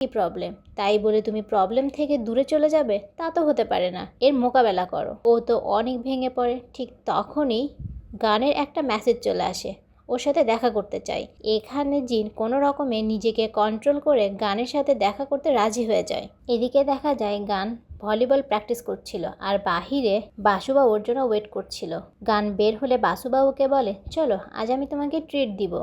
কি প্রবলেম, তাই বলে তুমি প্রবলেম থেকে দূরে চলে যাবে তা তো হতে পারে না, এর মোকাবেলা করো। ও তো অনেক ভেঙে পড়ে। ঠিক তখনই গানের একটা মেসেজ চলে আসে, ওর সাথে দেখা করতে চাই। এখানে জিন কোনো রকমে নিজেকে কন্ট্রোল করে গানের সাথে দেখা করতে রাজি হয়ে যায়। এদিকে দেখা যায় গান ভলিবল প্র্যাকটিস করছিল আর বাহিরে বাসুবাবু ওর জন্য ওয়েট করছিল। গান বের হলে বাসুবাবুকে বলে, চলো আজ আমি তোমাকে ট্রিট দিব।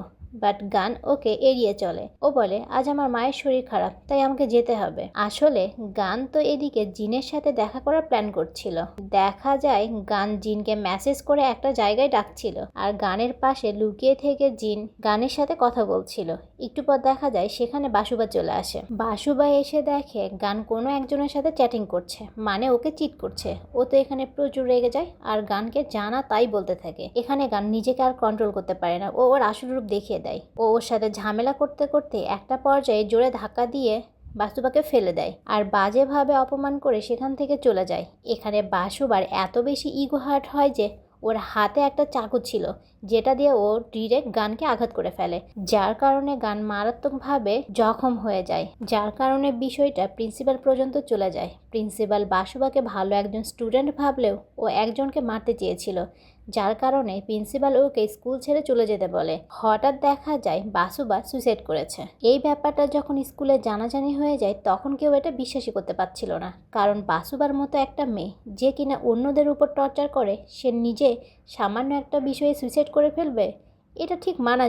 বাট গান ওকে এড়িয়ে চলে। ও বলে, আজ আমার মায়ের শরীর খারাপ, তাই আমাকে যেতে হবে। আসলে গান তো এদিকে জিনের সাথে দেখা করার প্ল্যান করছিল। দেখা যায় গান জিনকে মেসেজ করে একটা জায়গায় ডাকছিল আর গানের পাশে লুকিয়ে থেকে জিন গানের সাথে কথা বলছিল। একটু পর দেখা যায় সেখানে বাসুবা চলে আসে। বাসুবা এসে দেখে গান কোনো একজনের সাথে চ্যাটিং করছে, মানে ওকে চিট করছে। ও তো এখানে প্রচুর রেগে যায় আর গানকে জানা তাই বলতে থাকে। এখানে গান নিজেকে আর কন্ট্রোল করতে পারে না, ও ওর আসল রূপ দেখিয়ে দেয়। ও ওর সাথে ঝামেলা করতে করতে একটা পর্যায়ে জোরে ধাক্কা দিয়ে বাসুবাকে ফেলে দেয় আর বাজেভাবে অপমান করে সেখান থেকে চলে যায়। এখানে বাসুবার এত বেশি ইগো হার্ট হয় যে ওর হাতে একটা চাকু ছিল, যেটা দিয়ে ও ডিরেক্ট গানকে আঘাত করে ফেলে, যার কারণে গান মারাত্মকভাবে জখম হয়ে যায়। যার কারণে বিষয়টা প্রিন্সিপাল পর্যন্ত চলে যায়। প্রিন্সিপাল বাসুবাকে ভালো একজন স্টুডেন্ট ভাবলেও ও একজনকে মারতে চেয়েছিল, যার কারণে প্রিন্সিপাল ওকে স্কুল ছেড়ে চলে যেতে বলে। হঠাৎ দেখা যায় বাসুবা সুইসাইড করেছে। এই ব্যাপারটা যখন স্কুলে জানাজানি হয়ে যায় তখন কেউ এটা বিশ্বাসই করতে পারছিল না, কারণ বাসুবার মতো একটা মেয়ে যে কিনা অন্যদের উপর টর্চার করে, সে নিজে সামান্য একটা বিষয়ে সুইসাইড করে ফেলবে, এটা ঠিক মানা